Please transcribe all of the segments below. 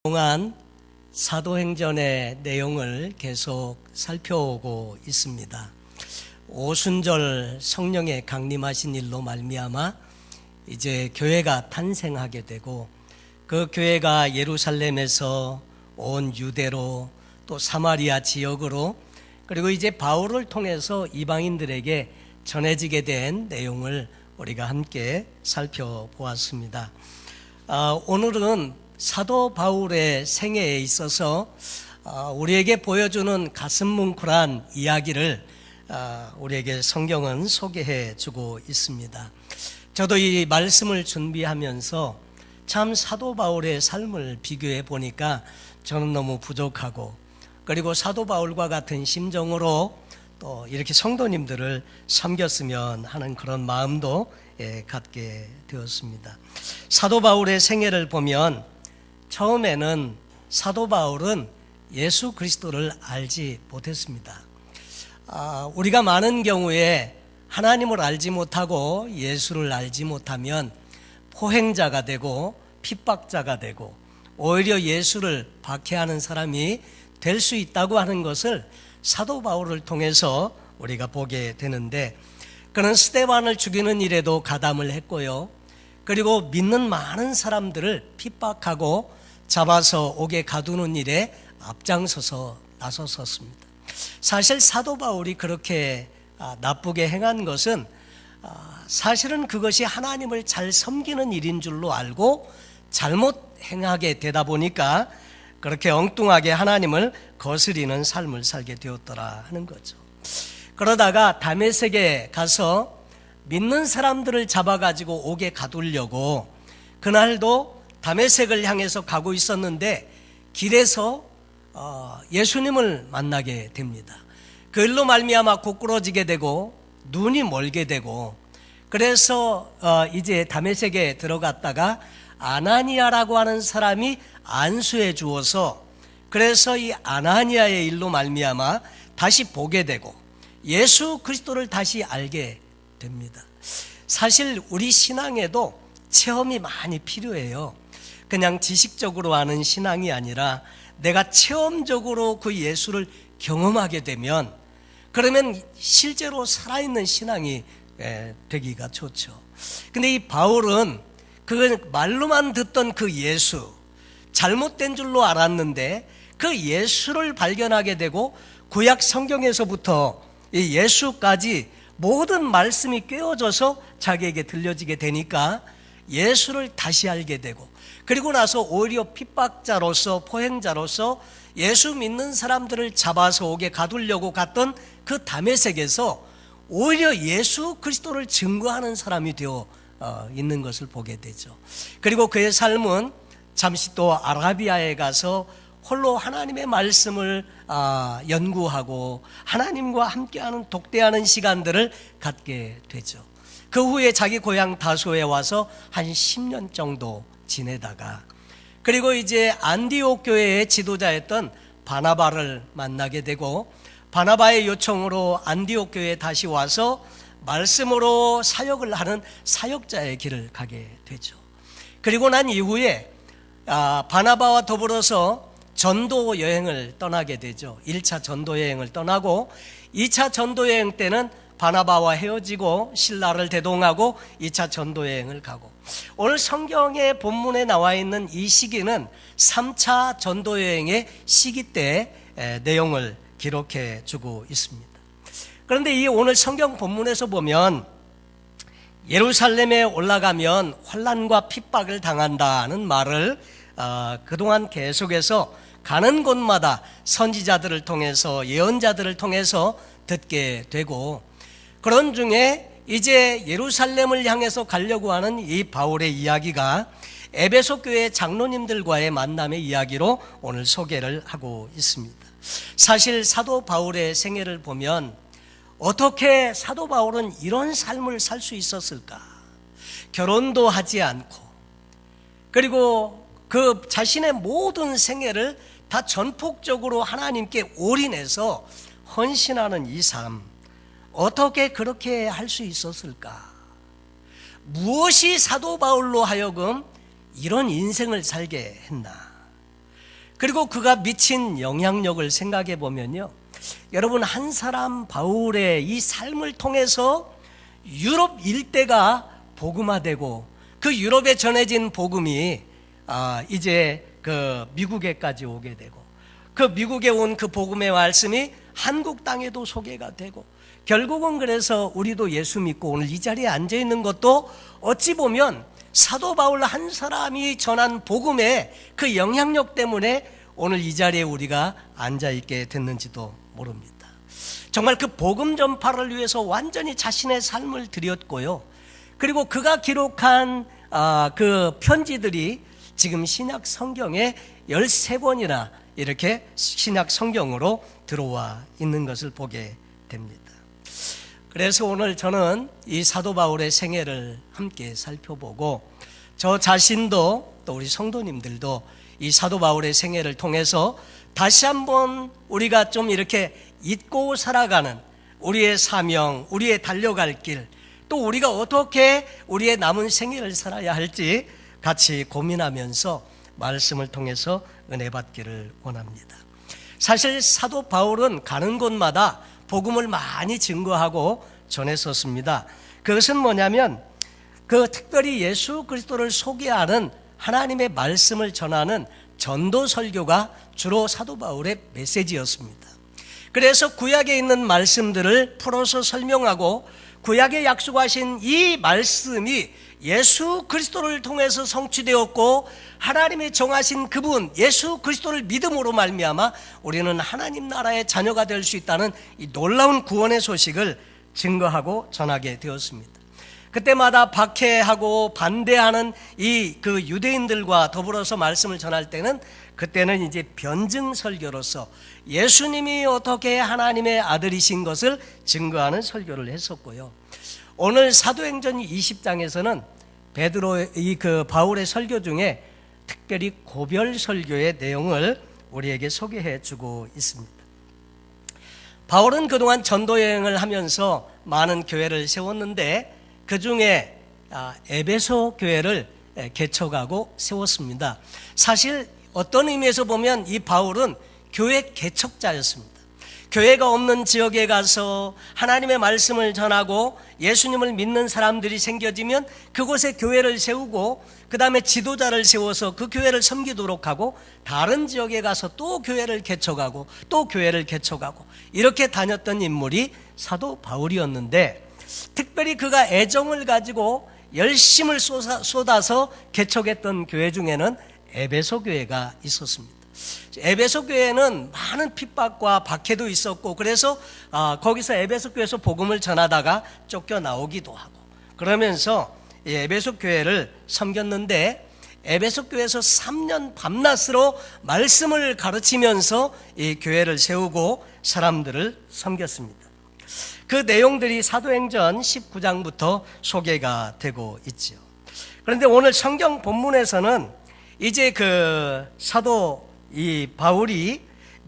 동안 사도행전의 내용을 계속 살펴오고 있습니다. 오순절 성령의 강림하신 일로 말미암아 이제 교회가 탄생하게 되고, 그 교회가 예루살렘에서 온 유대로 또 사마리아 지역으로, 그리고 이제 바울을 통해서 이방인들에게 전해지게 된 내용을 우리가 함께 살펴보았습니다. 오늘은 사도 바울의 생애에 있어서 우리에게 보여주는 가슴 뭉클한 이야기를 우리에게 성경은 소개해 주고 있습니다. 저도 이 말씀을 준비하면서 참 사도 바울의 삶을 비교해 보니까 저는 너무 부족하고, 그리고 사도 바울과 같은 심정으로 또 이렇게 성도님들을 섬겼으면 하는 그런 마음도 갖게 되었습니다. 사도 바울의 생애를 보면 처음에는 사도 바울은 예수 그리스도를 알지 못했습니다. 우리가 많은 경우에 하나님을 알지 못하고 예수를 알지 못하면 포행자가 되고 핍박자가 되고 오히려 예수를 박해하는 사람이 될 수 있다고 하는 것을 사도 바울을 통해서 우리가 보게 되는데, 그는 스데반을 죽이는 일에도 가담을 했고요, 그리고 믿는 많은 사람들을 핍박하고 잡아서 옥에 가두는 일에 앞장서서 나섰었습니다. 사실 사도 바울이 그렇게 나쁘게 행한 것은 사실은 그것이 하나님을 잘 섬기는 일인 줄로 알고 잘못 행하게 되다 보니까 그렇게 엉뚱하게 하나님을 거스리는 삶을 살게 되었더라 하는 거죠. 그러다가 다메섹에 가서 믿는 사람들을 잡아가지고 옥에 가두려고 그날도 다메섹을 향해서 가고 있었는데 길에서 예수님을 만나게 됩니다. 그 일로 말미암아 고꾸러지게 되고 눈이 멀게 되고, 그래서 이제 다메섹에 들어갔다가 아나니아라고 하는 사람이 안수해 주어서, 그래서 이 아나니아의 일로 말미암아 다시 보게 되고 예수 그리스도를 다시 알게 됩니다. 사실 우리 신앙에도 체험이 많이 필요해요. 그냥 지식적으로 아는 신앙이 아니라 내가 체험적으로 그 예수를 경험하게 되면, 그러면 실제로 살아있는 신앙이 되기가 좋죠. 근데 이 바울은 그 말로만 듣던 그 예수, 잘못된 줄로 알았는데 그 예수를 발견하게 되고 구약 성경에서부터 이 예수까지 모든 말씀이 꿰어져서 자기에게 들려지게 되니까 예수를 다시 알게 되고, 그리고 나서 오히려 핍박자로서 포행자로서 예수 믿는 사람들을 잡아서 옥에 가두려고 갔던 그 다메섹에서 오히려 예수 그리스도를 증거하는 사람이 되어 있는 것을 보게 되죠. 그리고 그의 삶은 잠시 또 아라비아에 가서 홀로 하나님의 말씀을 연구하고 하나님과 함께하는 독대하는 시간들을 갖게 되죠. 그 후에 자기 고향 다소에 와서 한 10년 정도 지내다가, 그리고 이제 안디옥 교회의 지도자였던 바나바를 만나게 되고, 바나바의 요청으로 안디옥 교회에 다시 와서 말씀으로 사역을 하는 사역자의 길을 가게 되죠. 그리고 난 이후에 바나바와 더불어서 전도 여행을 떠나게 되죠. 1차 전도 여행을 떠나고 2차 전도 여행 때는 바나바와 헤어지고 신라를 대동하고 2차 전도 여행을 가고, 오늘 성경의 본문에 나와 있는 이 시기는 3차 전도 여행의 시기 때 내용을 기록해 주고 있습니다. 그런데 이 오늘 성경 본문에서 보면 예루살렘에 올라가면 환난과 핍박을 당한다는 말을 그동안 계속해서 가는 곳마다 선지자들을 통해서 예언자들을 통해서 듣게 되고, 그런 중에 이제 예루살렘을 향해서 가려고 하는 이 바울의 이야기가 에베소 교회 장로님들과의 만남의 이야기로 오늘 소개를 하고 있습니다. 사실 사도 바울의 생애를 보면 어떻게 사도 바울은 이런 삶을 살 수 있었을까? 결혼도 하지 않고, 그리고 그 자신의 모든 생애를 다 전폭적으로 하나님께 올인해서 헌신하는 이 삶, 어떻게 그렇게 할 수 있었을까? 무엇이 사도 바울로 하여금 이런 인생을 살게 했나? 그리고 그가 미친 영향력을 생각해 보면요, 여러분, 한 사람 바울의 이 삶을 통해서 유럽 일대가 복음화되고 그 유럽에 전해진 복음이 이제 그 미국에까지 오게 되고, 그 미국에 온 그 복음의 말씀이 한국 땅에도 소개가 되고, 결국은 그래서 우리도 예수 믿고 오늘 이 자리에 앉아 있는 것도 어찌 보면 사도 바울 한 사람이 전한 복음의 그 영향력 때문에 오늘 이 자리에 우리가 앉아 있게 됐는지도 모릅니다. 정말 그 복음 전파를 위해서 완전히 자신의 삶을 드렸고요, 그리고 그가 기록한 그 편지들이 지금 신약 성경에 13권이나 이렇게 신약 성경으로 들어와 있는 것을 보게 됩니다. 그래서 오늘 저는 이 사도 바울의 생애를 함께 살펴보고, 저 자신도 또 우리 성도님들도 이 사도 바울의 생애를 통해서 다시 한번 우리가 좀 이렇게 잊고 살아가는 우리의 사명, 우리의 달려갈 길, 또 우리가 어떻게 우리의 남은 생애를 살아야 할지 같이 고민하면서 말씀을 통해서 은혜 받기를 원합니다. 사실 사도 바울은 가는 곳마다 복음을 많이 증거하고 전했었습니다. 그것은 뭐냐면 그 특별히 예수 그리스도를 소개하는 하나님의 말씀을 전하는 전도 설교가 주로 사도 바울의 메시지였습니다. 그래서 구약에 있는 말씀들을 풀어서 설명하고, 구약에 약속하신 이 말씀이 예수 그리스도를 통해서 성취되었고, 하나님이 정하신 그분 예수 그리스도를 믿음으로 말미암아 우리는 하나님 나라의 자녀가 될 수 있다는 이 놀라운 구원의 소식을 증거하고 전하게 되었습니다. 그때마다 박해하고 반대하는 이 그 유대인들과 더불어서 말씀을 전할 때는, 그때는 이제 변증 설교로서 예수님이 어떻게 하나님의 아들이신 것을 증거하는 설교를 했었고요. 오늘 사도행전 20장에서는 베드로의 그 바울의 설교 중에 특별히 고별 설교의 내용을 우리에게 소개해 주고 있습니다. 바울은 그동안 전도 여행을 하면서 많은 교회를 세웠는데, 그 중에 에베소 교회를 개척하고 세웠습니다. 사실 어떤 의미에서 보면 이 바울은 교회 개척자였습니다. 교회가 없는 지역에 가서 하나님의 말씀을 전하고 예수님을 믿는 사람들이 생겨지면 그곳에 교회를 세우고, 그 다음에 지도자를 세워서 그 교회를 섬기도록 하고, 다른 지역에 가서 또 교회를 개척하고 또 교회를 개척하고, 이렇게 다녔던 인물이 사도 바울이었는데, 특별히 그가 애정을 가지고 열심을 쏟아서 개척했던 교회 중에는 에베소 교회가 있었습니다. 에베소 교회는 많은 핍박과 박해도 있었고, 그래서 거기서 에베소 교회에서 복음을 전하다가 쫓겨나오기도 하고, 그러면서 에베소 교회를 섬겼는데, 에베소 교회에서 3년 밤낮으로 말씀을 가르치면서 이 교회를 세우고 사람들을 섬겼습니다. 그 내용들이 사도행전 19장부터 소개가 되고 있죠. 그런데 오늘 성경 본문에서는 이제 그 사도 이 바울이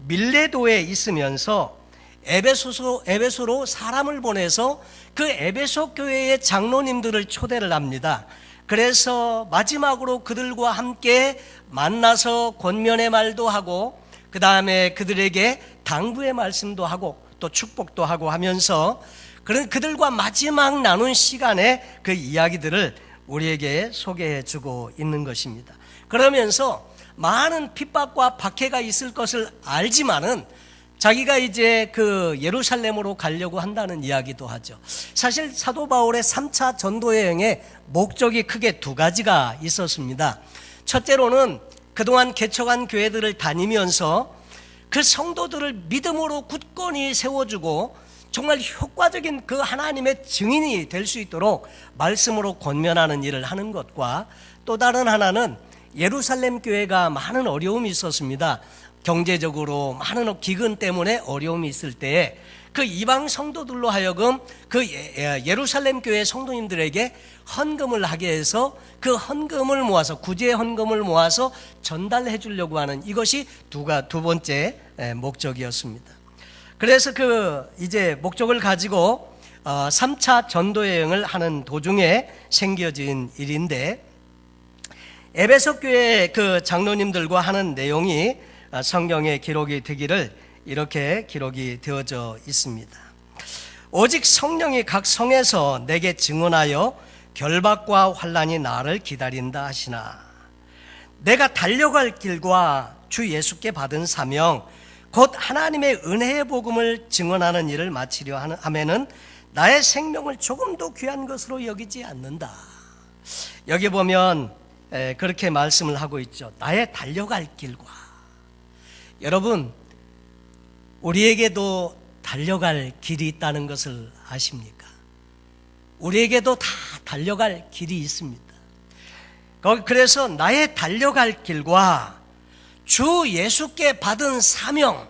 밀레도에 있으면서 에베소로 사람을 보내서 그 에베소 교회의 장로님들을 초대를 합니다. 그래서 마지막으로 그들과 함께 만나서 권면의 말도 하고, 그 다음에 그들에게 당부의 말씀도 하고 또 축복도 하고 하면서 그들과 마지막 나눈 시간에 그 이야기들을 우리에게 소개해 주고 있는 것입니다. 그러면서 많은 핍박과 박해가 있을 것을 알지만은 자기가 이제 그 예루살렘으로 가려고 한다는 이야기도 하죠. 사실 사도 바울의 3차 전도 여행의 목적이 크게 두 가지가 있었습니다. 첫째로는 그동안 개척한 교회들을 다니면서 그 성도들을 믿음으로 굳건히 세워주고 정말 효과적인 그 하나님의 증인이 될 수 있도록 말씀으로 권면하는 일을 하는 것과, 또 다른 하나는 예루살렘 교회가 많은 어려움이 있었습니다. 경제적으로 많은 기근 때문에 어려움이 있을 때에 그 이방 성도들로 하여금 그 예루살렘 교회 성도님들에게 헌금을 하게 해서 그 헌금을 모아서, 구제 헌금을 모아서 전달해 주려고 하는, 이것이 두 번째 목적이었습니다. 그래서 그 이제 목적을 가지고 3차 전도 여행을 하는 도중에 생겨진 일인데, 에베소 교회 그 장로님들과 하는 내용이 성경에 기록이 되기를 이렇게 기록이 되어져 있습니다. 오직 성령이 각 성에서 내게 증언하여 결박과 환난이 나를 기다린다 하시나 내가 달려갈 길과 주 예수께 받은 사명 곧 하나님의 은혜의 복음을 증언하는 일을 마치려 하면은 나의 생명을 조금도 귀한 것으로 여기지 않는다. 여기 보면 그렇게 말씀을 하고 있죠. 나의 달려갈 길과. 여러분, 우리에게도 달려갈 길이 있다는 것을 아십니까? 우리에게도 다 달려갈 길이 있습니다. 그래서 나의 달려갈 길과 주 예수께 받은 사명,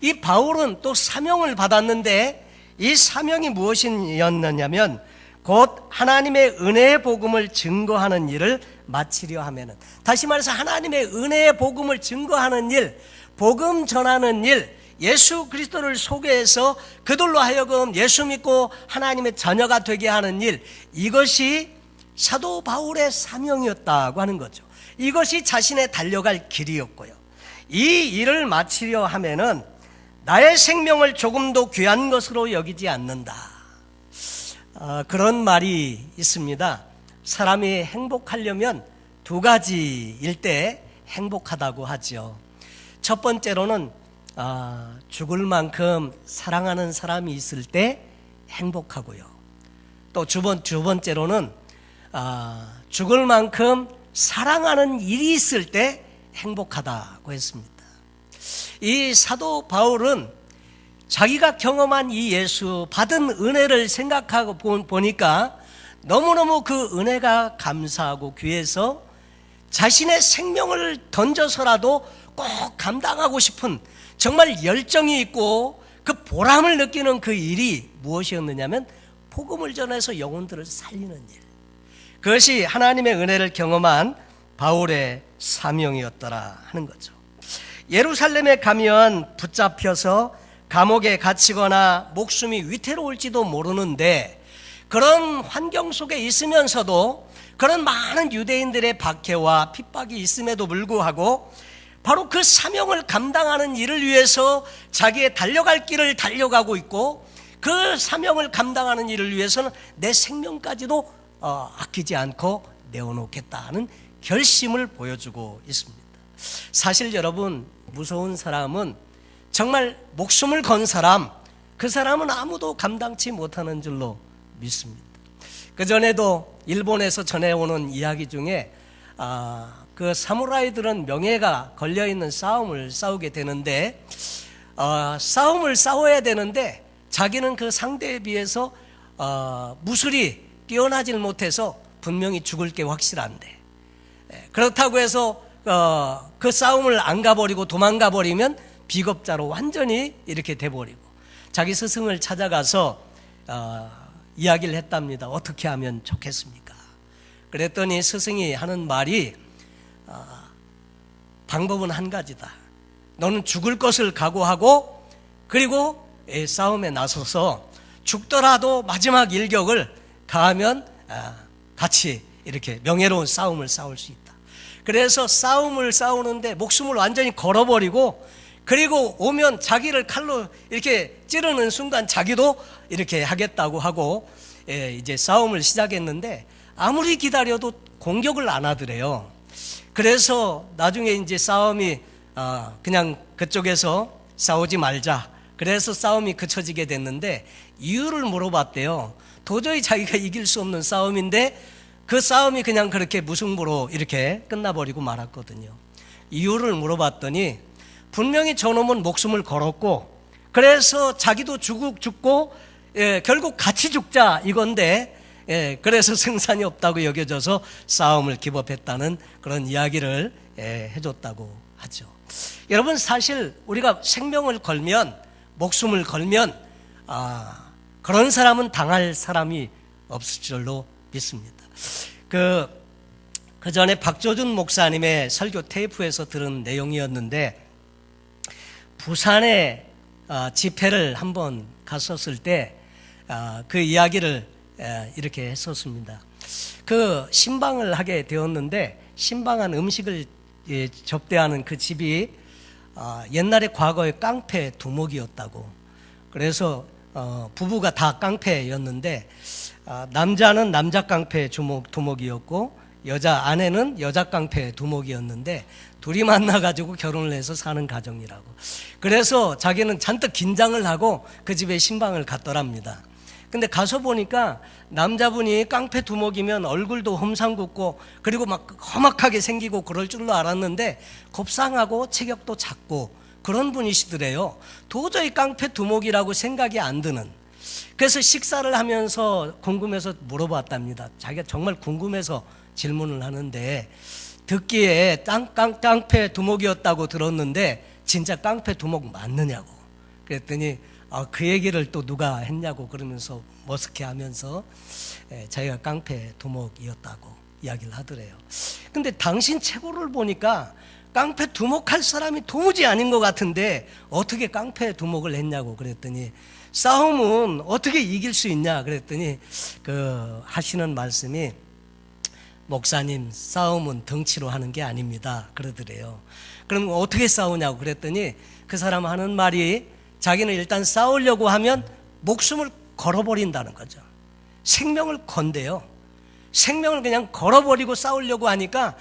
이 바울은 또 사명을 받았는데 이 사명이 무엇이었느냐면 곧 하나님의 은혜의 복음을 증거하는 일을 마치려 하면은, 다시 말해서 하나님의 은혜의 복음을 증거하는 일, 복음 전하는 일, 예수 그리스도를 소개해서 그들로 하여금 예수 믿고 하나님의 자녀가 되게 하는 일, 이것이 사도 바울의 사명이었다고 하는 거죠. 이것이 자신의 달려갈 길이었고요. 이 일을 마치려 하면은 나의 생명을 조금도 귀한 것으로 여기지 않는다. 그런 말이 있습니다. 사람이 행복하려면 두 가지일 때 행복하다고 하죠. 첫 번째로는 죽을 만큼 사랑하는 사람이 있을 때 행복하고요. 또 두 번째로는 죽을 만큼 사랑하는 일이 있을 때 행복하다고 했습니다. 이 사도 바울은 자기가 경험한 이 예수 받은 은혜를 생각하고 보니까 너무너무 그 은혜가 감사하고 귀해서 자신의 생명을 던져서라도 꼭 감당하고 싶은 정말 열정이 있고 그 보람을 느끼는 그 일이 무엇이었느냐면 복음을 전해서 영혼들을 살리는 일. 그것이 하나님의 은혜를 경험한 바울의 사명이었더라 하는 거죠. 예루살렘에 가면 붙잡혀서 감옥에 갇히거나 목숨이 위태로울지도 모르는데 그런 환경 속에 있으면서도 그런 많은 유대인들의 박해와 핍박이 있음에도 불구하고 바로 그 사명을 감당하는 일을 위해서 자기의 달려갈 길을 달려가고 있고 그 사명을 감당하는 일을 위해서는 내 생명까지도 아끼지 않고 내어놓겠다는 결심을 보여주고 있습니다. 사실 여러분, 무서운 사람은 정말 목숨을 건 사람, 그 사람은 아무도 감당치 못하는 줄로 믿습니다. 그전에도 일본에서 전해오는 이야기 중에 그 사무라이들은 명예가 걸려있는 싸움을 싸우게 되는데 싸움을 싸워야 되는데 자기는 그 상대에 비해서 무술이 뛰어나질 못해서 분명히 죽을 게 확실한데 그렇다고 해서 그 싸움을 안 가버리고 도망가 버리면 비겁자로 완전히 이렇게 돼버리고 자기 스승을 찾아가서 이야기를 했답니다. 어떻게 하면 좋겠습니까? 그랬더니 스승이 하는 말이 방법은 한 가지다. 너는 죽을 것을 각오하고 그리고 싸움에 나서서 죽더라도 마지막 일격을 가하면 같이 이렇게 명예로운 싸움을 싸울 수 있다. 그래서 싸움을 싸우는데 목숨을 완전히 걸어버리고 그리고 오면 자기를 칼로 이렇게 찌르는 순간 자기도 이렇게 하겠다고 하고 이제 싸움을 시작했는데 아무리 기다려도 공격을 안 하더래요. 그래서 나중에 이제 싸움이 그냥 그쪽에서 싸우지 말자. 그래서 싸움이 그쳐지게 됐는데 이유를 물어봤대요. 도저히 자기가 이길 수 없는 싸움인데 그 싸움이 그냥 그렇게 무승부로 이렇게 끝나버리고 말았거든요. 이유를 물어봤더니 분명히 저놈은 목숨을 걸었고 그래서 자기도 죽고 결국 같이 죽자 이건데 그래서 승산이 없다고 여겨져서 싸움을 기법했다는 그런 이야기를 해줬다고 하죠. 여러분, 사실 우리가 생명을 걸면 목숨을 걸면 그런 사람은 당할 사람이 없을 줄로 믿습니다. 그 전에 박조준 목사님의 설교 테이프에서 들은 내용이었는데 부산에 집회를 한번 갔었을 때 그 이야기를 이렇게 했었습니다. 그 신방을 하게 되었는데 신방한 음식을 접대하는 그 집이 옛날에 과거에 깡패 두목이었다고. 그래서 부부가 다 깡패였는데 남자는 남자 깡패 두목이었고 여자 아내는 여자 깡패 두목이었는데 둘이 만나가지고 결혼을 해서 사는 가정이라고. 그래서 자기는 잔뜩 긴장을 하고 그 집에 신방을 갔더랍니다. 근데 가서 보니까 남자분이 깡패 두목이면 얼굴도 험상궂고 그리고 막 험악하게 생기고 그럴 줄로 알았는데 곱상하고 체격도 작고 그런 분이시더래요. 도저히 깡패 두목이라고 생각이 안 드는. 그래서 식사를 하면서 궁금해서 물어봤답니다. 자기가 정말 궁금해서 질문을 하는데 듣기에 깡패 두목이었다고 들었는데 진짜 깡패 두목 맞느냐고. 그랬더니 그 얘기를 또 누가 했냐고 그러면서 머쓱해하면서 자기가 깡패 두목이었다고 이야기를 하더래요. 근데 당신 최고를 보니까 깡패 두목할 사람이 도무지 아닌 것 같은데 어떻게 깡패 두목을 했냐고 그랬더니 싸움은 어떻게 이길 수 있냐 그랬더니 하시는 말씀이 목사님, 싸움은 덩치로 하는 게 아닙니다 그러더래요. 그럼 어떻게 싸우냐고 그랬더니 그 사람 하는 말이 자기는 일단 싸우려고 하면 목숨을 걸어버린다는 거죠. 생명을 건대요. 생명을 그냥 걸어버리고 싸우려고 하니까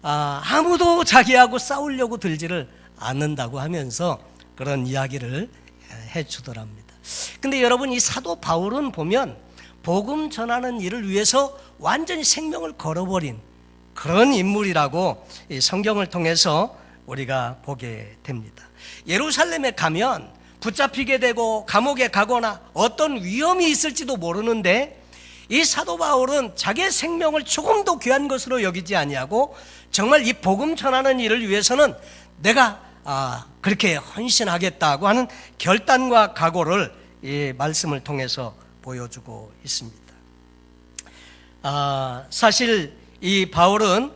아무도 자기하고 싸우려고 들지를 않는다고 하면서 그런 이야기를 해주더랍니다. 근데 여러분, 이 사도 바울은 보면 복음 전하는 일을 위해서 완전히 생명을 걸어버린 그런 인물이라고 이 성경을 통해서 우리가 보게 됩니다. 예루살렘에 가면 붙잡히게 되고 감옥에 가거나 어떤 위험이 있을지도 모르는데 이 사도 바울은 자기의 생명을 조금도 귀한 것으로 여기지 아니하고 정말 이 복음 전하는 일을 위해서는 내가 그렇게 헌신하겠다고 하는 결단과 각오를 이 말씀을 통해서 보여주고 있습니다. 사실 이 바울은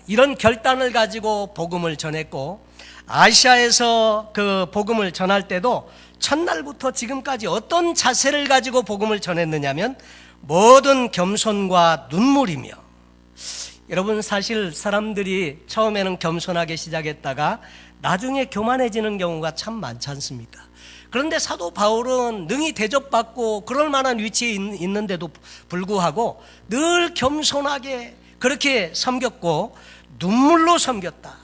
이런 결단을 가지고 복음을 전했고 아시아에서 그 복음을 전할 때도 첫날부터 지금까지 어떤 자세를 가지고 복음을 전했느냐면 모든 겸손과 눈물이며, 여러분 사실 사람들이 처음에는 겸손하게 시작했다가 나중에 교만해지는 경우가 참 많지 않습니까? 그런데 사도 바울은 능히 대접받고 그럴 만한 위치에 있는데도 불구하고 늘 겸손하게 그렇게 섬겼고 눈물로 섬겼다.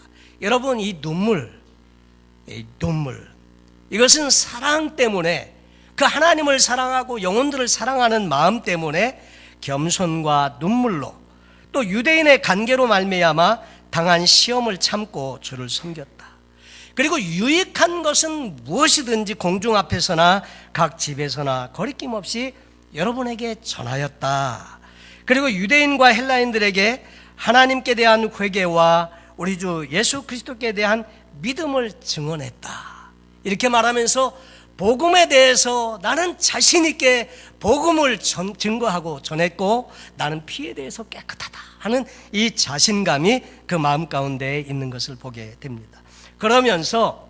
여러분, 이 눈물 이것은 사랑 때문에, 그 하나님을 사랑하고 영혼들을 사랑하는 마음 때문에 겸손과 눈물로, 또 유대인의 관계로 말미암아 당한 시험을 참고 주를 섬겼다. 그리고 유익한 것은 무엇이든지 공중 앞에서나 각 집에서나 거리낌 없이 여러분에게 전하였다. 그리고 유대인과 헬라인들에게 하나님께 대한 회개와 우리 주 예수 그리스도께 대한 믿음을 증언했다. 이렇게 말하면서 복음에 대해서 나는 자신 있게 복음을 증거하고 전했고 나는 피에 대해서 깨끗하다 하는 이 자신감이 그 마음 가운데 있는 것을 보게 됩니다. 그러면서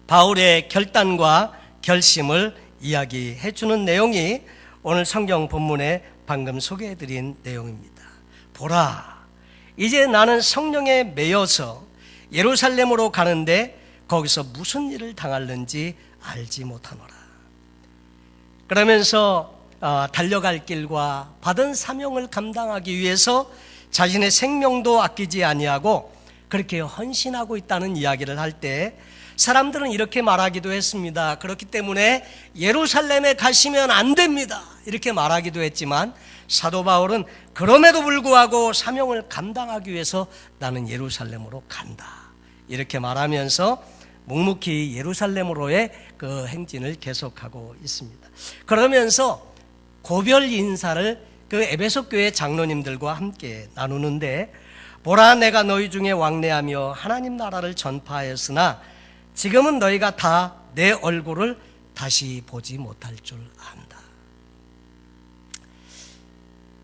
바울의 결단과 결심을 이야기해 주는 내용이 오늘 성경 본문에 방금 소개해드린 내용입니다. 보라, 이제 나는 성령에 매여서 예루살렘으로 가는데 거기서 무슨 일을 당할는지 알지 못하노라. 그러면서 달려갈 길과 받은 사명을 감당하기 위해서 자신의 생명도 아끼지 아니하고 그렇게 헌신하고 있다는 이야기를 할 때 사람들은 이렇게 말하기도 했습니다. 그렇기 때문에 예루살렘에 가시면 안 됩니다, 이렇게 말하기도 했지만 사도 바울은 그럼에도 불구하고 사명을 감당하기 위해서 나는 예루살렘으로 간다, 이렇게 말하면서 묵묵히 예루살렘으로의 그 행진을 계속하고 있습니다. 그러면서 고별 인사를 그 에베소 교회 장로님들과 함께 나누는데, 보라, 내가 너희 중에 왕래하며 하나님 나라를 전파하였으나 지금은 너희가 다 내 얼굴을 다시 보지 못할 줄 안다.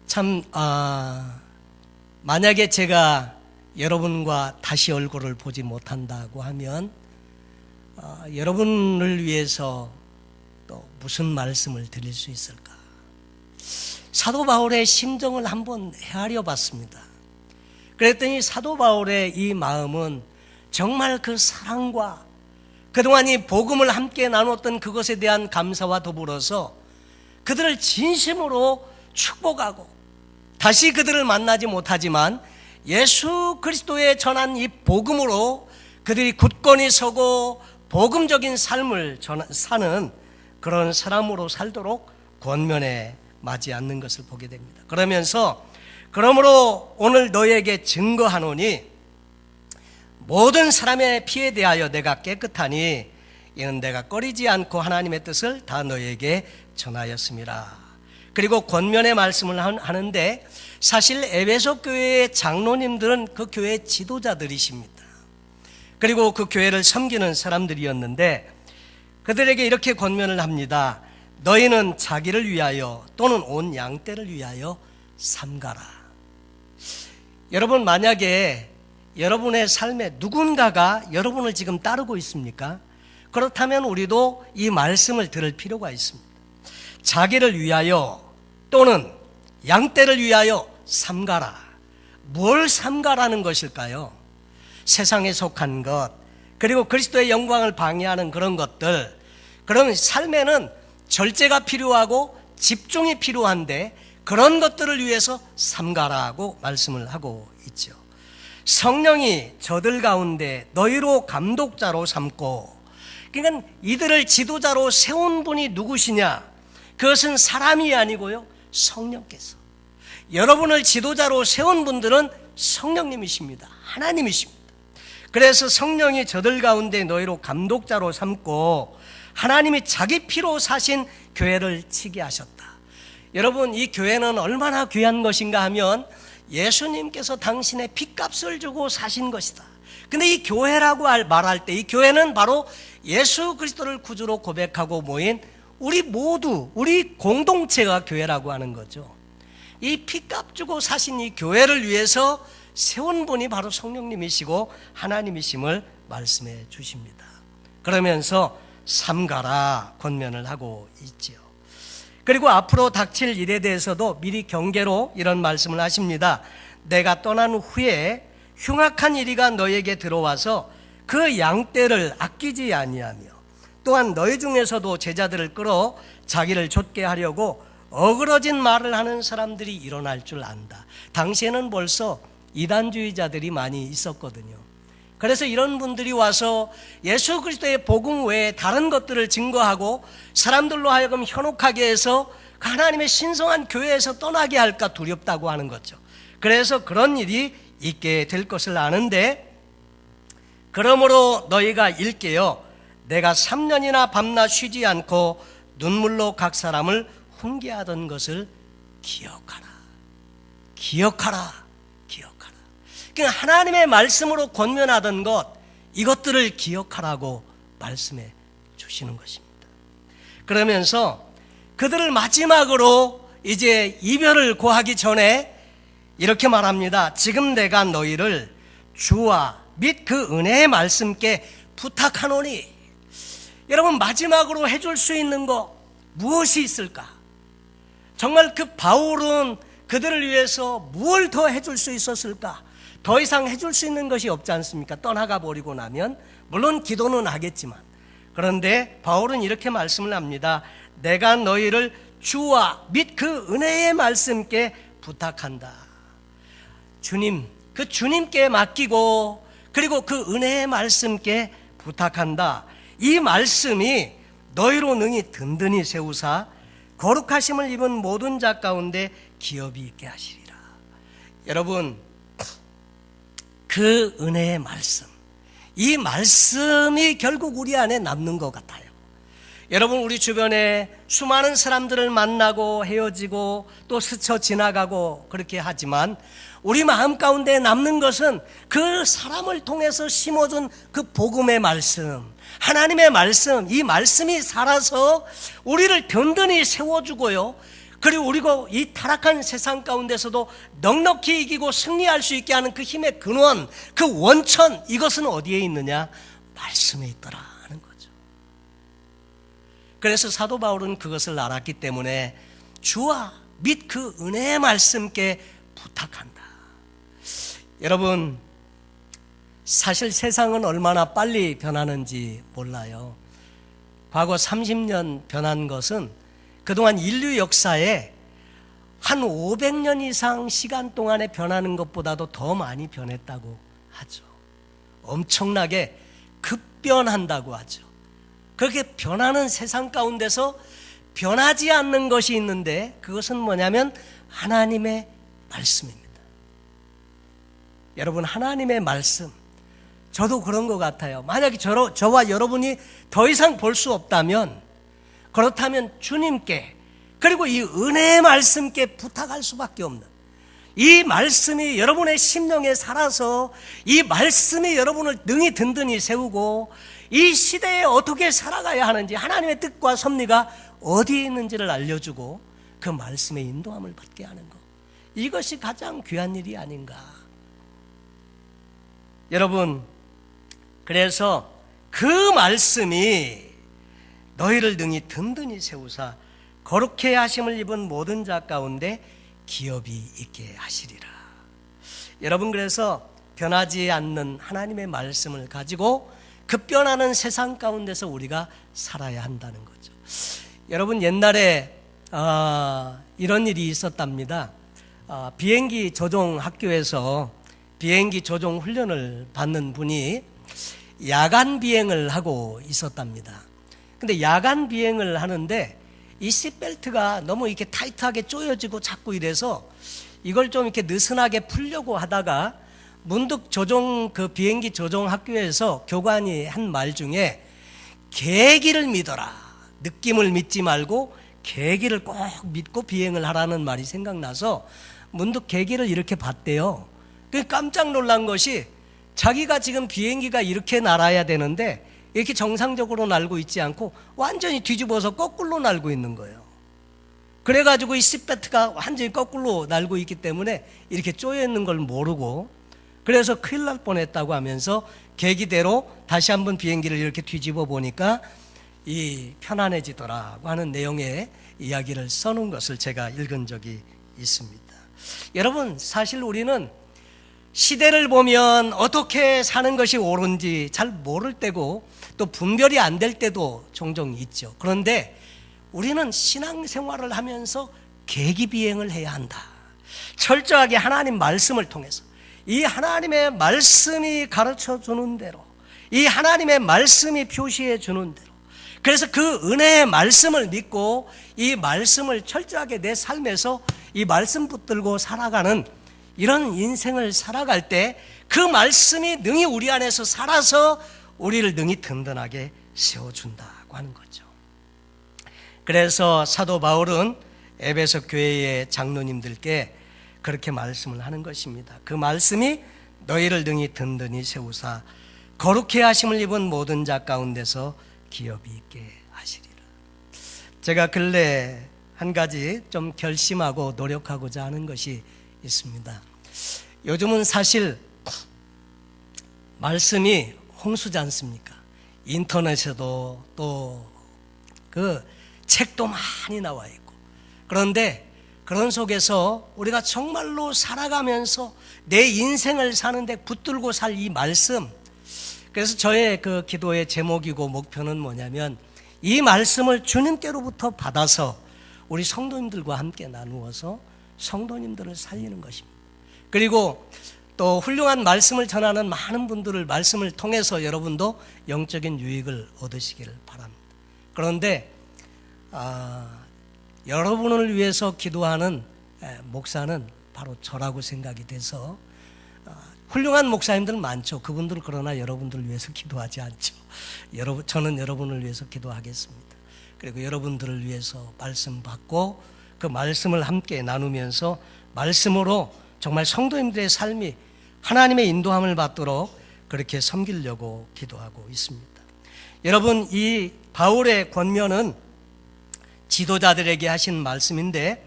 참 만약에 제가 여러분과 다시 얼굴을 보지 못한다고 하면 여러분을 위해서 또 무슨 말씀을 드릴 수 있을까? 사도 바울의 심정을 한번 헤아려 봤습니다. 그랬더니 사도 바울의 이 마음은 정말 그 사랑과 그동안 이 복음을 함께 나눴던 그것에 대한 감사와 더불어서 그들을 진심으로 축복하고, 다시 그들을 만나지 못하지만 예수 그리스도의 전한 이 복음으로 그들이 굳건히 서고 복음적인 삶을 사는 그런 사람으로 살도록 권면에 맞지 않는 것을 보게 됩니다. 그러므로 오늘 너에게 증거하노니 모든 사람의 피에 대하여 내가 깨끗하니 이는 내가 꺼리지 않고 하나님의 뜻을 다 너에게 전하였습니다. 그리고 권면의 말씀을 하는데, 사실 에베소 교회의 장로님들은 그 교회의 지도자들이십니다. 그리고 그 교회를 섬기는 사람들이었는데 그들에게 이렇게 권면을 합니다. 너희는 자기를 위하여 또는 온 양떼를 위하여 삼가라. 여러분, 만약에 여러분의 삶에 누군가가 여러분을 지금 따르고 있습니까? 그렇다면 우리도 이 말씀을 들을 필요가 있습니다. 자기를 위하여 또는 양떼를 위하여 삼가라. 뭘 삼가라는 것일까요? 세상에 속한 것, 그리고 그리스도의 영광을 방해하는 그런 것들. 그런 삶에는 절제가 필요하고 집중이 필요한데 그런 것들을 위해서 삼가라고 말씀을 하고 있죠. 성령이 저들 가운데 너희로 감독자로 삼고, 그러니까 이들을 지도자로 세운 분이 누구시냐? 그것은 사람이 아니고요, 성령께서. 여러분을 지도자로 세운 분들은 성령님이십니다. 하나님이십니다. 그래서 성령이 저들 가운데 너희로 감독자로 삼고 하나님이 자기 피로 사신 교회를 치게 하셨다. 여러분, 이 교회는 얼마나 귀한 것인가 하면 예수님께서 당신의 피값을 주고 사신 것이다. 근데 이 교회라고 말할 때 이 교회는 바로 예수 그리스도를 구주로 고백하고 모인 우리 모두, 우리 공동체가 교회라고 하는 거죠. 이 피값 주고 사신 이 교회를 위해서 세운 분이 바로 성령님이시고 하나님이심을 말씀해 주십니다. 그러면서 삼가라 권면을 하고 있지요. 그리고 앞으로 닥칠 일에 대해서도 미리 경계로 이런 말씀을 하십니다. 내가 떠난 후에 흉악한 이리가 너에게 들어와서 그 양떼를 아끼지 아니하며 또한 너희 중에서도 제자들을 끌어 자기를 좇게 하려고 어그러진 말을 하는 사람들이 일어날 줄 안다. 당시에는 벌써 이단주의자들이 많이 있었거든요. 그래서 이런 분들이 와서 예수 그리스도의 복음 외에 다른 것들을 증거하고 사람들로 하여금 현혹하게 해서 하나님의 신성한 교회에서 떠나게 할까 두렵다고 하는 거죠. 그래서 그런 일이 있게 될 것을 아는데, 그러므로 너희가 일깨어 내가 3년이나 밤낮 쉬지 않고 눈물로 각 사람을 훈계하던 것을 기억하라. 기억하라. 그러니까 하나님의 말씀으로 권면하던 것, 이것들을 기억하라고 말씀해 주시는 것입니다. 그러면서 그들을 마지막으로 이제 이별을 고하기 전에 이렇게 말합니다. 지금 내가 너희를 주와 및 그 은혜의 말씀께 부탁하노니. 여러분, 마지막으로 해줄 수 있는 것 무엇이 있을까? 정말 그 바울은 그들을 위해서 무엇을 더 해줄 수 있었을까? 더 이상 해줄 수 있는 것이 없지 않습니까? 떠나가 버리고 나면. 물론 기도는 하겠지만. 그런데 바울은 이렇게 말씀을 합니다. 내가 너희를 주와 및 그 은혜의 말씀께 부탁한다. 주님, 그 주님께 맡기고 그리고 그 은혜의 말씀께 부탁한다. 이 말씀이 너희로 능히 든든히 세우사 거룩하심을 입은 모든 자 가운데 기업이 있게 하시리라. 여러분, 그 은혜의 말씀, 이 말씀이 결국 우리 안에 남는 것 같아요. 여러분, 우리 주변에 수많은 사람들을 만나고 헤어지고 또 스쳐 지나가고 그렇게 하지만 우리 마음 가운데 남는 것은 그 사람을 통해서 심어준 그 복음의 말씀, 하나님의 말씀, 이 말씀이 살아서 우리를 든든히 세워주고요, 그리고 우리가 이 타락한 세상 가운데서도 넉넉히 이기고 승리할 수 있게 하는 그 힘의 근원, 그 원천, 이것은 어디에 있느냐? 말씀에 있더라 하는 거죠. 그래서 사도 바울은 그것을 알았기 때문에 주와 및 그 은혜의 말씀께 부탁한다. 여러분, 사실 세상은 얼마나 빨리 변하는지 몰라요. 과거 30년 변한 것은 그동안 인류 역사에 한 500년 이상 시간 동안에 변하는 것보다도 더 많이 변했다고 하죠. 엄청나게 급변한다고 하죠. 그렇게 변하는 세상 가운데서 변하지 않는 것이 있는데 그것은 뭐냐면 하나님의 말씀입니다. 여러분, 하나님의 말씀, 저도 그런 것 같아요. 만약에 저와 여러분이 더 이상 볼 수 없다면, 그렇다면 주님께, 그리고 이 은혜의 말씀께 부탁할 수밖에 없는, 이 말씀이 여러분의 심령에 살아서 이 말씀이 여러분을 능히 든든히 세우고 이 시대에 어떻게 살아가야 하는지, 하나님의 뜻과 섭리가 어디에 있는지를 알려주고 그 말씀의 인도함을 받게 하는 것, 이것이 가장 귀한 일이 아닌가. 여러분, 그래서 그 말씀이 너희를 능히 든든히 세우사 거룩해 하심을 입은 모든 자 가운데 기업이 있게 하시리라. 여러분, 그래서 변하지 않는 하나님의 말씀을 가지고 급변하는 세상 가운데서 우리가 살아야 한다는 거죠. 여러분, 옛날에 이런 일이 있었답니다. 비행기 조종 학교에서 비행기 조종 훈련을 받는 분이 야간 비행을 하고 있었답니다. 근데 야간 비행을 하는데 이 시트벨트가 너무 이렇게 타이트하게 조여지고 자꾸 이래서 이걸 좀 이렇게 느슨하게 풀려고 하다가 문득 그 비행기 조종 학교에서 교관이 한 말 중에 계기를 믿어라, 느낌을 믿지 말고 계기를 꼭 믿고 비행을 하라는 말이 생각나서 문득 계기를 이렇게 봤대요. 깜짝 놀란 것이 자기가 지금 비행기가 이렇게 날아야 되는데 이렇게 정상적으로 날고 있지 않고 완전히 뒤집어서 거꾸로 날고 있는 거예요. 그래가지고 이 시트벨트가 완전히 거꾸로 날고 있기 때문에 이렇게 쪼여 있는 걸 모르고, 그래서 큰일 날 뻔했다고 하면서 계기대로 다시 한번 비행기를 이렇게 뒤집어 보니까 이 편안해지더라고 하는 내용의 이야기를 써놓은 것을 제가 읽은 적이 있습니다. 여러분, 사실 우리는 시대를 보면 어떻게 사는 것이 옳은지 잘 모를 때고 또 분별이 안 될 때도 종종 있죠. 그런데 우리는 신앙생활을 하면서 계기비행을 해야 한다. 철저하게 하나님 말씀을 통해서 이 하나님의 말씀이 가르쳐 주는 대로, 이 하나님의 말씀이 표시해 주는 대로, 그래서 그 은혜의 말씀을 믿고 이 말씀을 철저하게 내 삶에서 이 말씀 붙들고 살아가는 이런 인생을 살아갈 때 그 말씀이 능히 우리 안에서 살아서 우리를 능히 든든하게 세워준다고 하는 거죠. 그래서 사도 바울은 에베소 교회의 장로님들께 그렇게 말씀을 하는 것입니다. 그 말씀이 너희를 능히 든든히 세우사 거룩해 하심을 입은 모든 자 가운데서 기업이 있게 하시리라. 제가 근래 한 가지 좀 결심하고 노력하고자 하는 것이 있습니다. 요즘은 사실 말씀이 홍수지 않습니까? 인터넷에도 또 그 책도 많이 나와 있고, 그런데 그런 속에서 우리가 정말로 살아가면서 내 인생을 사는데 붙들고 살 이 말씀, 그래서 저의 그 기도의 제목이고 목표는 뭐냐면 이 말씀을 주님께로부터 받아서 우리 성도님들과 함께 나누어서 성도님들을 살리는 것입니다. 그리고 또 훌륭한 말씀을 전하는 많은 분들을 말씀을 통해서 여러분도 영적인 유익을 얻으시기를 바랍니다. 그런데 여러분을 위해서 기도하는 목사는 바로 저라고 생각이 돼서, 훌륭한 목사님들 많죠. 그분들은 그러나 여러분들을 위해서 기도하지 않죠. 저는 여러분을 위해서 기도하겠습니다. 그리고 여러분들을 위해서 말씀 받고 그 말씀을 함께 나누면서 말씀으로 정말 성도님들의 삶이 하나님의 인도함을 받도록 그렇게 섬기려고 기도하고 있습니다. 여러분, 이 바울의 권면은 지도자들에게 하신 말씀인데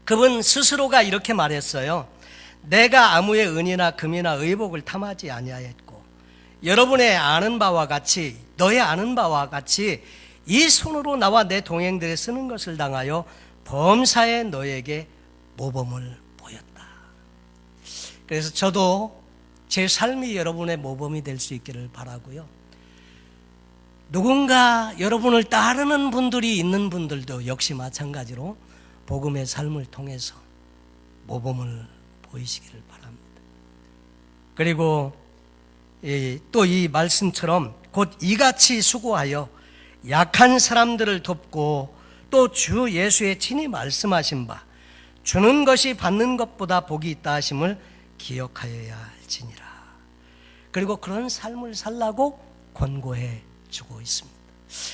그분 스스로가 이렇게 말했어요. 내가 아무의 은이나 금이나 의복을 탐하지 아니하였고 여러분의 아는 바와 같이, 너의 아는 바와 같이 이 손으로 나와 내 동행들에 쓰는 것을 당하여 범사에 너에게 모범을 보였다. 그래서 저도 제 삶이 여러분의 모범이 될 수 있기를 바라고요. 누군가 여러분을 따르는 분들이 있는 분들도 역시 마찬가지로 복음의 삶을 통해서 모범을 보이시기를 바랍니다. 그리고 또 이 말씀처럼 곧 이같이 수고하여 약한 사람들을 돕고 또 주 예수의 친히 말씀하신 바 주는 것이 받는 것보다 복이 있다 하심을 기억하여야 할지니라. 그리고 그런 삶을 살라고 권고해 주고 있습니다.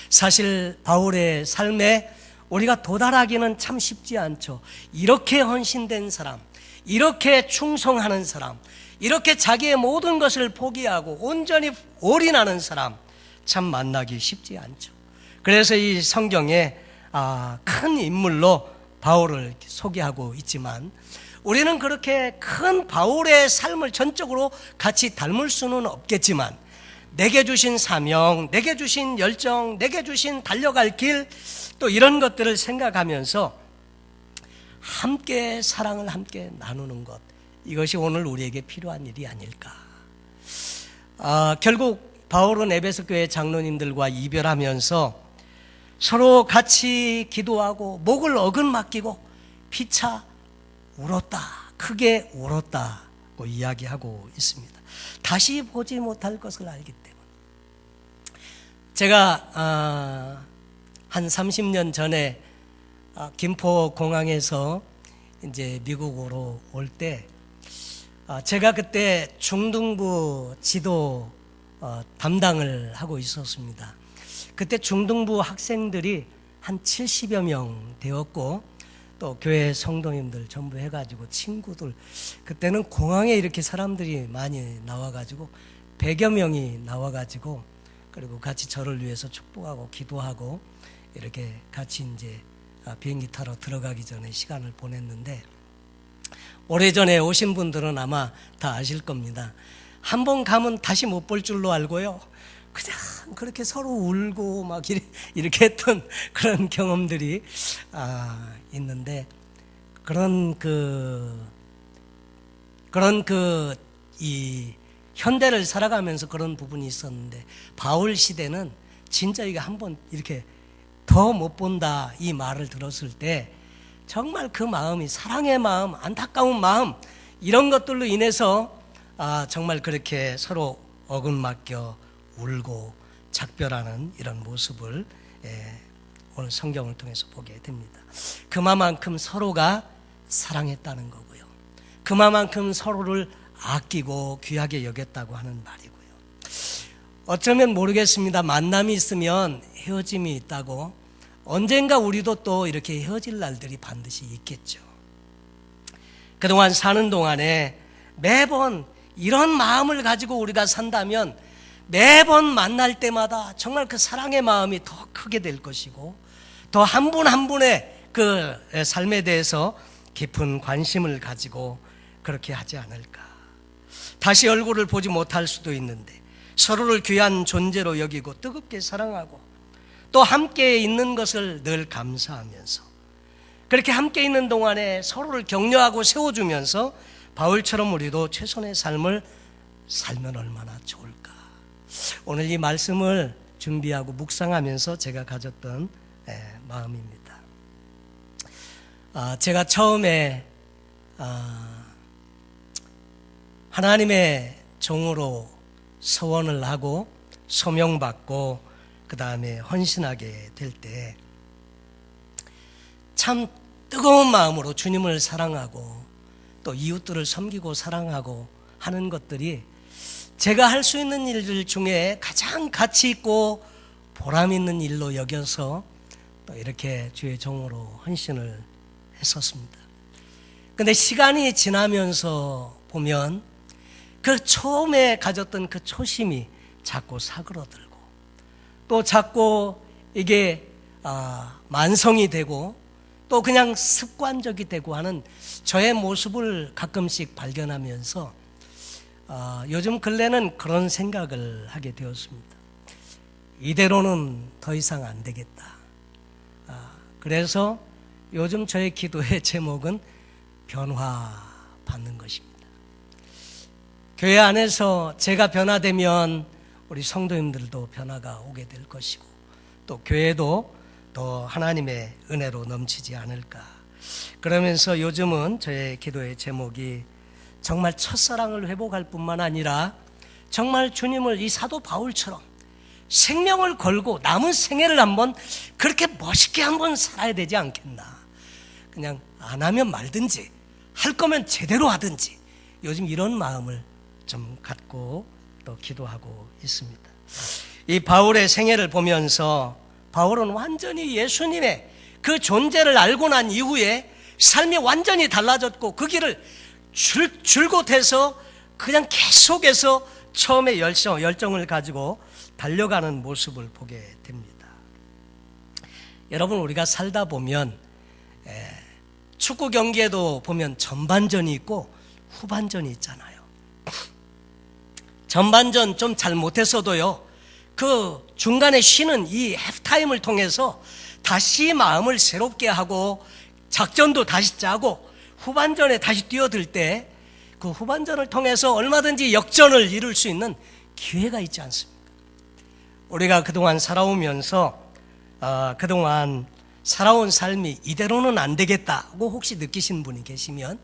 사실 바울의 삶에 우리가 도달하기는 참 쉽지 않죠. 이렇게 헌신된 사람, 이렇게 충성하는 사람, 이렇게 자기의 모든 것을 포기하고 온전히 올인하는 사람 참 만나기 쉽지 않죠. 그래서 이 성경에 큰 인물로 바울을 소개하고 있지만 우리는 그렇게 큰 바울의 삶을 전적으로 같이 닮을 수는 없겠지만 내게 주신 사명, 내게 주신 열정, 내게 주신 달려갈 길, 또 이런 것들을 생각하면서 함께 사랑을 함께 나누는 것, 이것이 오늘 우리에게 필요한 일이 아닐까. 결국 바울은 에베소 교회 장로님들과 이별하면서 서로 같이 기도하고 목을 어긋맡기고 피차 울었다, 크게 울었다고 이야기하고 있습니다. 다시 보지 못할 것을 알기 때문에. 제가 한 30년 전에 김포공항에서 이제 미국으로 올 때 제가 그때 중등부 지도 담당을 하고 있었습니다. 그때 중등부 학생들이 한 70여 명 되었고 또 교회 성도님들 전부 해가지고 친구들, 그때는 공항에 이렇게 사람들이 많이 나와가지고 100여 명이 나와가지고 그리고 같이 저를 위해서 축복하고 기도하고 이렇게 같이 이제 비행기 타러 들어가기 전에 시간을 보냈는데, 오래전에 오신 분들은 아마 다 아실 겁니다. 한 번 가면 다시 못 볼 줄로 알고요, 그냥 그렇게 서로 울고 막 이렇게 했던 그런 경험들이 있는데, 이 현대를 살아가면서 그런 부분이 있었는데, 바울 시대는 진짜 이게 한번 이렇게 더 못 본다 이 말을 들었을 때 정말 그 마음이, 사랑의 마음, 안타까운 마음, 이런 것들로 인해서 정말 그렇게 서로 어긋맡겨 울고 작별하는 이런 모습을 오늘 성경을 통해서 보게 됩니다. 그만큼 서로가 사랑했다는 거고요, 그만큼 서로를 아끼고 귀하게 여겼다고 하는 말이고요. 어쩌면 모르겠습니다. 만남이 있으면 헤어짐이 있다고, 언젠가 우리도 또 이렇게 헤어질 날들이 반드시 있겠죠. 그동안 사는 동안에 매번 이런 마음을 가지고 우리가 산다면 매번 만날 때마다 정말 그 사랑의 마음이 더 크게 될 것이고, 더 한 분 한 분의 그 삶에 대해서 깊은 관심을 가지고 그렇게 하지 않을까. 다시 얼굴을 보지 못할 수도 있는데 서로를 귀한 존재로 여기고 뜨겁게 사랑하고 또 함께 있는 것을 늘 감사하면서, 그렇게 함께 있는 동안에 서로를 격려하고 세워주면서 바울처럼 우리도 최선의 삶을 살면 얼마나 좋을까. 오늘 이 말씀을 준비하고 묵상하면서 제가 가졌던 마음입니다. 제가 처음에 하나님의 종으로 서원을 하고 소명받고 그 다음에 헌신하게 될 때 참 뜨거운 마음으로 주님을 사랑하고 또 이웃들을 섬기고 사랑하고 하는 것들이 제가 할 수 있는 일들 중에 가장 가치 있고 보람 있는 일로 여겨서 또 이렇게 주의 종으로 헌신을 했었습니다. 근데 시간이 지나면서 보면 그 처음에 가졌던 그 초심이 자꾸 사그러들고 또 자꾸 이게 만성이 되고 또 그냥 습관적이 되고 하는 저의 모습을 가끔씩 발견하면서 요즘 근래는 그런 생각을 하게 되었습니다. 이대로는 더 이상 안 되겠다. 그래서 요즘 저의 기도의 제목은 변화받는 것입니다. 교회 안에서 제가 변화되면 우리 성도님들도 변화가 오게 될 것이고 또 교회도 더 하나님의 은혜로 넘치지 않을까. 그러면서 요즘은 저의 기도의 제목이 정말 첫사랑을 회복할 뿐만 아니라 정말 주님을 이 사도 바울처럼 생명을 걸고 남은 생애를 한번 그렇게 멋있게 한번 살아야 되지 않겠나. 그냥 안 하면 말든지 할 거면 제대로 하든지 요즘 이런 마음을 좀 갖고 또 기도하고 있습니다. 이 바울의 생애를 보면서 바울은 완전히 예수님의 그 존재를 알고 난 이후에 삶이 완전히 달라졌고 그 길을 줄곧 해서 그냥 계속해서 처음에 열정을 가지고 달려가는 모습을 보게 됩니다. 여러분, 우리가 살다 보면 축구 경기에도 보면 전반전이 있고 후반전이 있잖아요. 전반전 좀 잘못했어도요, 그 중간에 쉬는 이 half타임을 통해서 다시 마음을 새롭게 하고 작전도 다시 짜고 후반전에 다시 뛰어들 때 그 후반전을 통해서 얼마든지 역전을 이룰 수 있는 기회가 있지 않습니까? 우리가 그동안 살아오면서 그동안 살아온 삶이 이대로는 안 되겠다고 혹시 느끼신 분이 계시면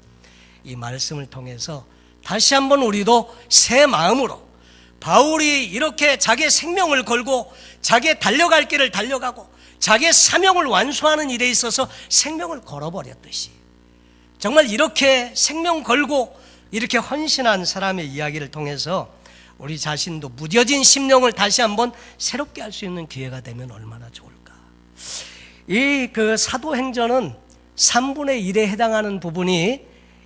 이 말씀을 통해서 다시 한번 우리도 새 마음으로 바울이 이렇게 자기의 생명을 걸고 자기의 달려갈 길을 달려가고 자기의 사명을 완수하는 일에 있어서 생명을 걸어버렸듯이 정말 이렇게 생명 걸고 이렇게 헌신한 사람의 이야기를 통해서 우리 자신도 무뎌진 심령을 다시 한번 새롭게 할 수 있는 기회가 되면 얼마나 좋을까. 이 그 사도행전은 3분의 1에 해당하는 부분이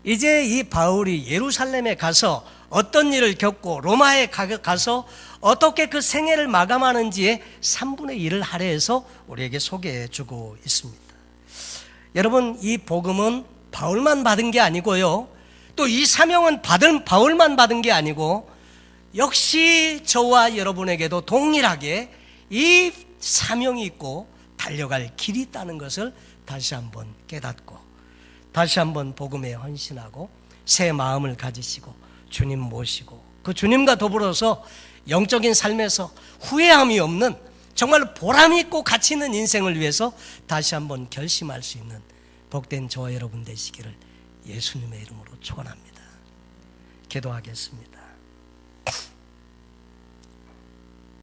이제 이 바울이 예루살렘에 가서 어떤 일을 겪고 로마에 가서 어떻게 그 생애를 마감하는지에 3분의 1을 할애해서 우리에게 소개해 주고 있습니다. 여러분, 이 복음은 바울만 받은 게 아니고요, 또 이 사명은 바울만 받은 게 아니고 역시 저와 여러분에게도 동일하게 이 사명이 있고 달려갈 길이 있다는 것을 다시 한번 깨닫고 다시 한번 복음에 헌신하고 새 마음을 가지시고 주님 모시고 그 주님과 더불어서 영적인 삶에서 후회함이 없는 정말 보람 있고 가치 있는 인생을 위해서 다시 한번 결심할 수 있는 복된 저와 여러분 되시기를 예수님의 이름으로 축원합니다. 기도하겠습니다.